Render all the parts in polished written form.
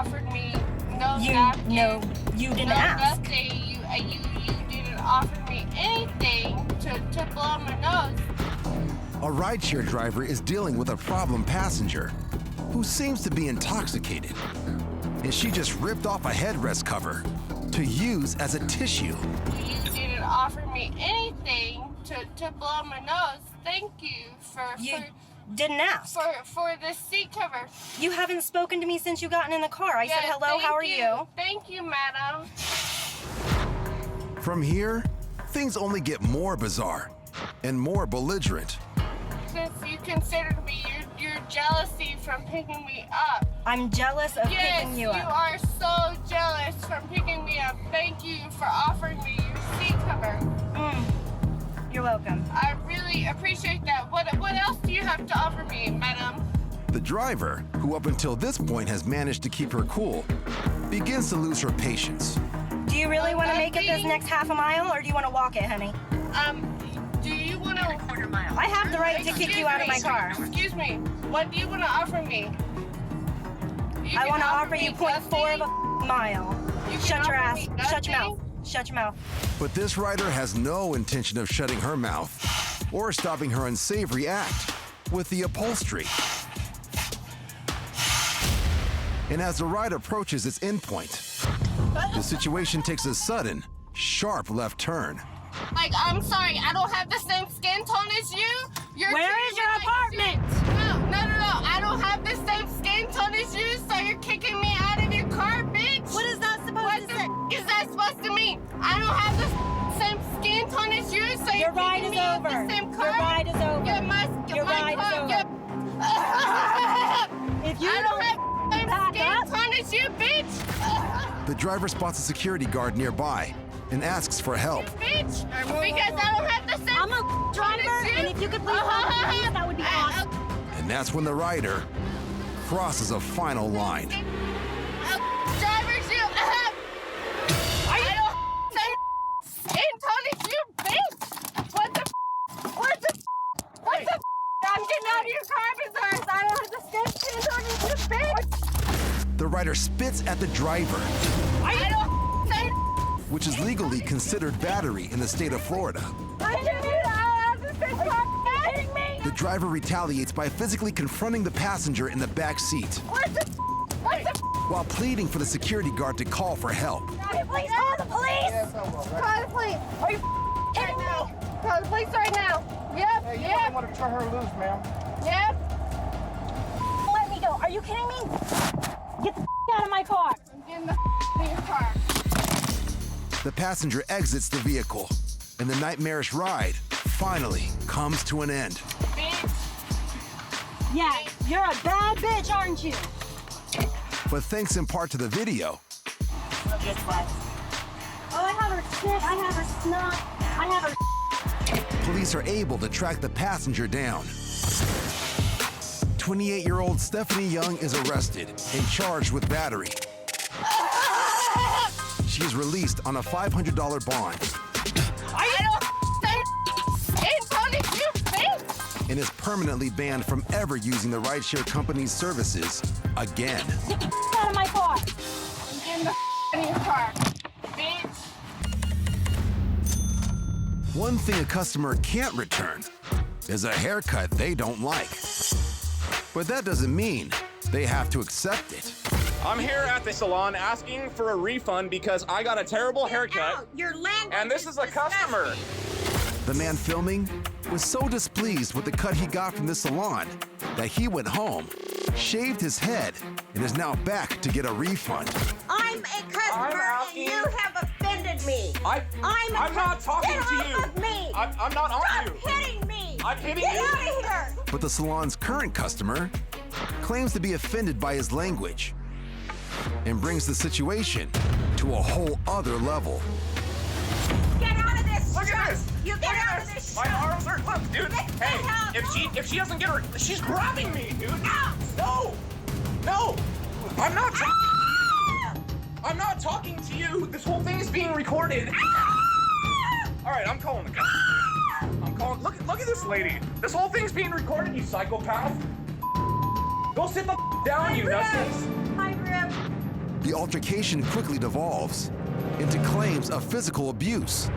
offered me no You napkin, no, you didn't no ask. nothing. You didn't offer me anything to blow my nose. A rideshare driver is dealing with a problem passenger who seems to be intoxicated, and she just ripped off a headrest cover to use as a tissue. You didn't offer me anything to blow my nose. Thank you You didn't ask. for the seat cover. You haven't spoken to me since you gotten in the car. I said Yeah, hello, how are thank you? Thank you, madam. From here, things only get more bizarre and more belligerent. Since you considered me your jealousy from picking me up. I'm jealous of Yes, picking you you up. are so jealous from picking me up. Thank you for offering me your seat cover. You're welcome. I really appreciate that. What else do you have to offer me, madam? The driver, who up until this point has managed to keep her cool, begins to lose her patience. Do you really want to make it this nothing. next half a mile, or do you want to walk it, honey? Do you want to... Quarter mile. I have the right to kick you out of my car. Excuse me. What do you want to offer me? You I can want to offer you me 0.4 of nothing. a mile. You can Shut your offer ass. me Shut your nothing. mouth. Shut your mouth. But this rider has no intention of shutting her mouth or stopping her unsavory act with the upholstery. And as the ride approaches its endpoint, the situation takes a sudden, sharp left turn. Like, I'm sorry, I don't have the same skin tone as you. Where is your apartment? No. I don't have the same skin tone as you, so you're kicking me out of your car, bitch. What is that supposed to say? Is that supposed to mean? I don't have the same skin tone as you, so Your you're ride kicking is me out over. the same car? Your ride is over. Yeah, Your my ride is car, over. yeah. If you I don't have the same back skin up. tone as you, bitch. The driver spots a security guard nearby and asks for help. Bitch, because I don't have the same I'm a tone driver, as you. and if you could please call the police, that would be awesome. And that's when the rider crosses a final line. Drivers, you. I don't say skin tone as you, bitch. What the? I'm getting out of your car because I don't have the same skin tone as you, bitch. The rider spits at the driver, I don't say. which is legally considered battery in the state of Florida. I don't have the same car. Kidding me? The driver retaliates by physically confronting the passenger in the back seat What the? while pleading for the security guard to call for help. Please call the police. Call the police. Are you kidding me? Call the police right now. Yep. Hey, you might want to turn her loose, ma'am. Yep. Let me go. Are you kidding me? Get the out of my car. I'm getting the in your car. The passenger exits the vehicle, and the nightmarish ride finally comes to an end. Bitch. Yeah, you're a bad bitch, aren't you? But thanks in part to the video, Oh, I have her snot. I have her snot. I have her. police are able to track the passenger down. 28-year-old Stephanie Young is arrested and charged with battery. She is released on a $500 bond I don't say skin tone as you, bitch. and is permanently banned from ever using the rideshare company's services again. Get the out of my car. I'm getting the in your car. Bitch. One thing a customer can't return is a haircut they don't like. But that doesn't mean they have to accept it. I'm here at the salon asking for a refund because I got a terrible haircut, Your language and this is a customer. The man filming was so displeased with the cut he got from the salon that he went home, shaved his head, and is now back to get a refund. I'm a customer, and asking- you have offended me. I'm not talking Get to off you. of me. I'm not on Stop you. hitting me. I'm hitting Get you. out of here. But the salon's current customer claims to be offended by his language and brings the situation to a whole other level. Get out of this Look truck. at this. You get Look out at of this. this My truck. arms are look, dude. Get the Hey, hell if she doesn't get her, she's grabbing me, dude. Ow. No, I'm not. Ah! I'm not talking to you. This whole thing is being recorded. All right, I'm calling the cops. I'm calling. Look at this lady. This whole thing's being recorded. You psychopath. Go sit the down, you nuts. My rib. The altercation quickly devolves into claims of physical abuse.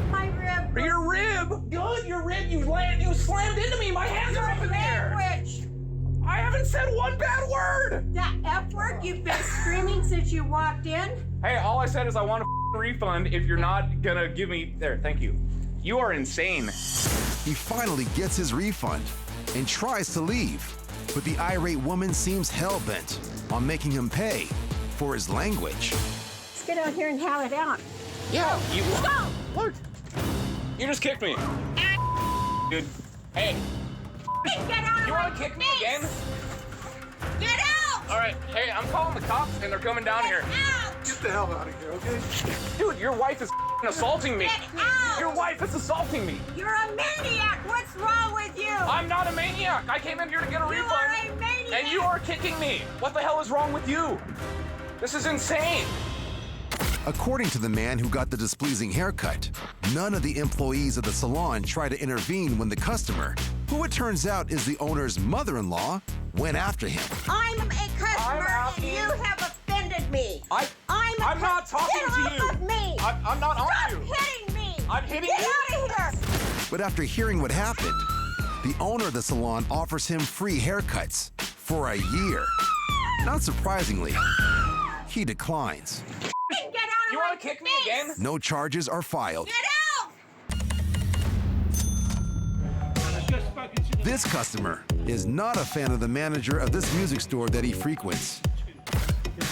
My rib. Your rib? Good, your rib. You slammed into me. My hands are up in the air. Language. I haven't said one bad word. That F word you've been screaming since you walked in. Hey, all I said is I want a refund if you're not gonna give me... There, thank you. You are insane. He finally gets his refund and tries to leave, but the irate woman seems hell-bent on making him pay for his language. Let's get out here and have it out. Yeah, you... Go! Look. You just kicked me. Dude, hey, Get out of you my wanna kick me face. again? Get out! All right, hey, I'm calling the cops and they're coming down here. Out! Get the hell out of here, okay? Dude, your wife is assaulting me. Get out! Your wife is assaulting me. You're a maniac! What's wrong with you? I'm not a maniac. I came in here to get a You refund. are a maniac! And you are kicking me. What the hell is wrong with you? This is insane. According to the man who got the displeasing haircut, none of the employees of the salon tried to intervene when the customer, who it turns out is the owner's mother-in-law, went after him. I'm a customer I'm and asking- you have offended me. I'm not talking Get to off you. of me! I'm not on Stop you. hitting me! I'm hitting Get you. out of here! But after hearing what happened, the owner of the salon offers him free haircuts for a year. Not surprisingly, he declines. Get out of You my want to kick me face! again? No charges are filed. Get out! This customer is not a fan of the manager of this music store that he frequents.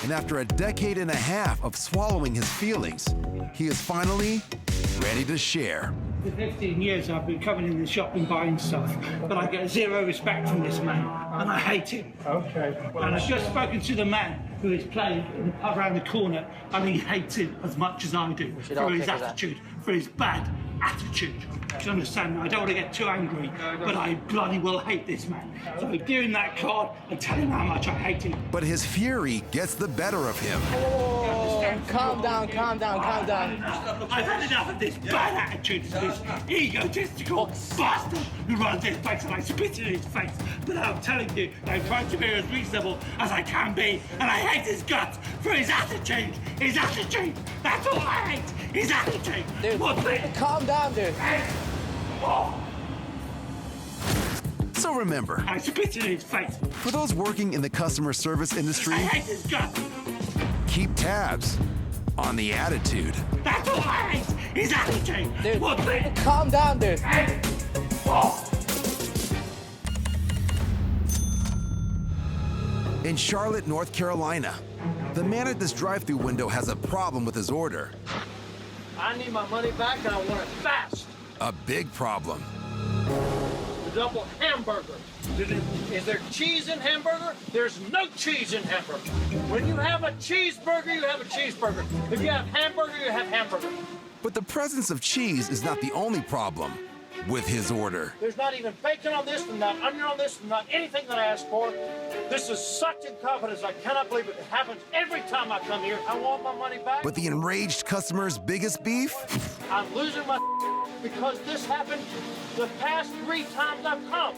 And after a decade and a half of swallowing his feelings, he is finally ready to share. For 15 years I've been coming in the shop and buying stuff, but I get zero respect from this man, and I hate him. Okay. And I've just spoken to the man who is playing in the pub around the corner, and he hates him as much as I do for his attitude, for his bad attitude. Do you understand? I don't want to get too angry, but I bloody well hate this man. So give him that card and tell him how much I hate him. But his fury gets the better of him. Calm down, calm down, calm down. I've had enough of this bad attitude, this egotistical bastard who runs this place, and I spit in his face. But I'm telling you, I'm trying to be as reasonable as I can be, and I hate his guts for his attitude. His attitude. That's all I hate. His attitude. Dude, What's it? calm down, dude. So remember, I spit in his face. for those working in the customer service industry, I hate his guts. keep tabs on the attitude. That's all I hate. His attitude. Dude, What's it? calm down, dude. In Charlotte, North Carolina, the man at this drive-thru window has a problem with his order. I need my money back and I want it fast. A big problem. The double hamburger. Is there cheese in hamburger? There's no cheese in hamburger. When you have a cheeseburger, you have a cheeseburger. If you have hamburger, you have hamburger. But the presence of cheese is not the only problem with his order. There's not even bacon on this, and not onion on this, and not anything that I asked for. This is such incompetence. I cannot believe it. It happens every time I come here. I want my money back. But the enraged customer's biggest beef? I'm losing my because this happened the past 3 times I've come.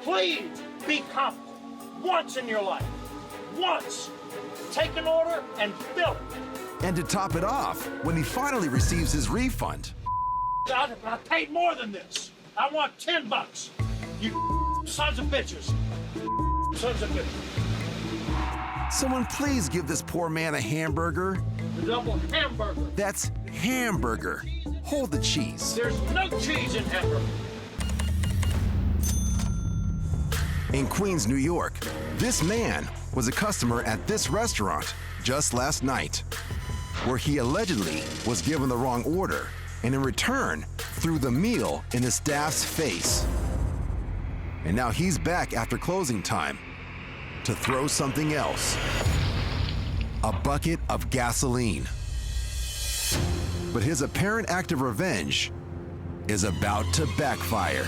Please be competent once in your life. Once. Take an order and fill it. And to top it off, when he finally receives his refund, I paid more than this. I want $10. You sons of bitches. Sons of bitches. someone please give this poor man a hamburger? The double hamburger. That's hamburger. Hold the cheese. There's no cheese in hamburger. In Queens, New York, this man was a customer at this restaurant just last night, where he allegedly was given the wrong order and in return threw the meal in the staff's face. And now he's back after closing time to throw something else. A bucket of gasoline. But his apparent act of revenge is about to backfire.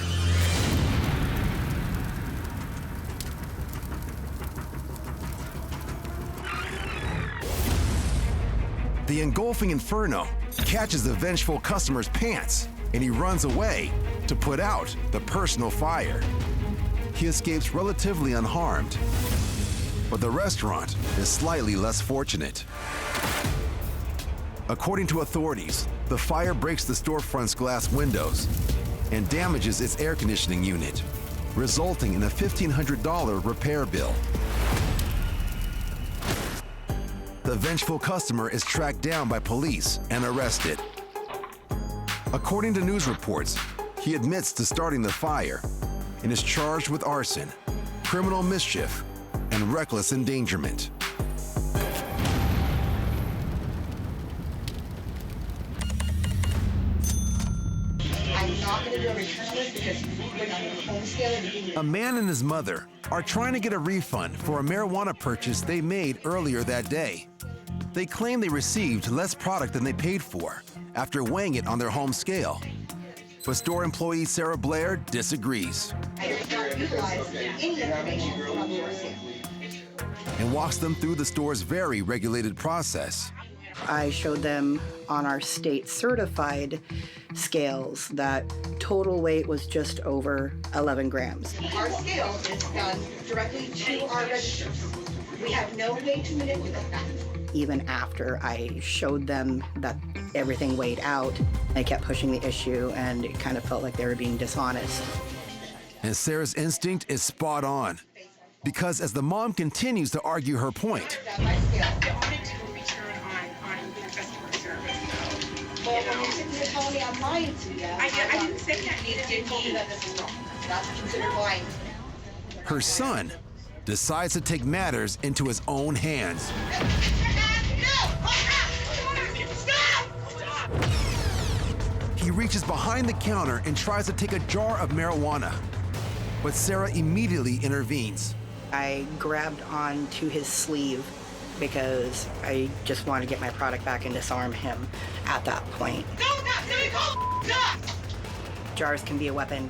The engulfing inferno catches the vengeful customer's pants, and he runs away to put out the personal fire. He escapes relatively unharmed, but the restaurant is slightly less fortunate. According to authorities, the fire breaks the storefront's glass windows and damages its air conditioning unit, resulting in a $1,500 repair bill. The vengeful customer is tracked down by police and arrested. According to news reports, he admits to starting the fire and is charged with arson, criminal mischief, and reckless endangerment. I'm not going to do a return on this because we're not on the home scale. A man and his mother are trying to get a refund for a marijuana purchase they made earlier that day. They claim they received less product than they paid for after weighing it on their home scale. But store employee Sarah Blair disagrees I did not utilize any information from your scale. and walks them through the store's very regulated process. I showed them on our state certified scales that total weight was just over 11 grams. Our scale is done directly to our registers. We have no way to manipulate that. Even after I showed them that everything weighed out, they kept pushing the issue and it kind of felt like they were being dishonest. And Sarah's instinct is spot on, because as the mom continues to argue her point, My scale. The audit did a return on your customer service. Well, when you're sitting here telling me I'm lying to you, I didn't say that, neither did told you he. that this is wrong. That's considered lying. her son decides to take matters into his own hands. He reaches behind the counter and tries to take a jar of marijuana, but Sarah immediately intervenes. I grabbed onto his sleeve because I just wanted to get my product back and disarm him at that point. Jars can be a weapon.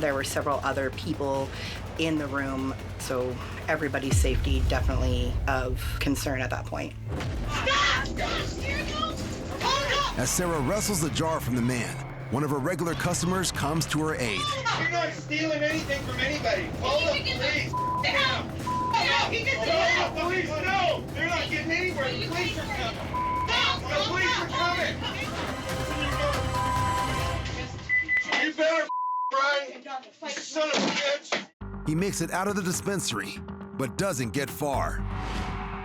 There were several other people in the room, so everybody's safety definitely of concern at that point. As Sarah wrestles the jar from the man, one of her regular customers comes to her aid. You're not stealing anything from anybody. Call the police. Call the police. No, they're not getting anywhere. The police are coming. The police are coming. You better, Brian. You son of a bitch. He makes it out of the dispensary, but doesn't get far.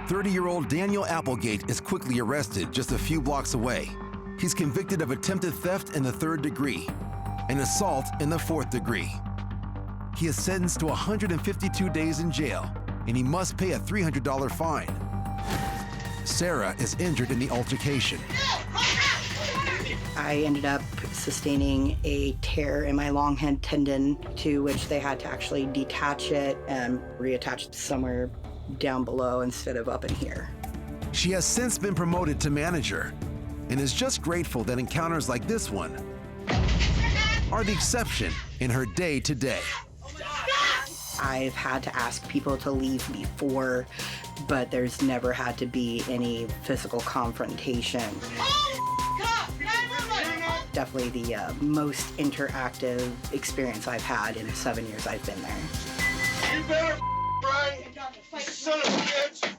30-year-old Daniel Applegate is quickly arrested just a few blocks away. He's convicted of attempted theft in the 3rd degree and assault in the 4th degree. He is sentenced to 152 days in jail, and he must pay a $300 fine. Sarah is injured in the altercation. I ended up sustaining a tear in my long head tendon, to which they had to actually detach it and reattach it somewhere down below instead of up in here. She has since been promoted to manager and is just grateful that encounters like this one are the exception in her day-to-day. I've had to ask people to leave before, but there's never had to be any physical confrontation. Definitely the most interactive experience I've had in the 7 years I've been there. You better, Brian. You son of a bitch.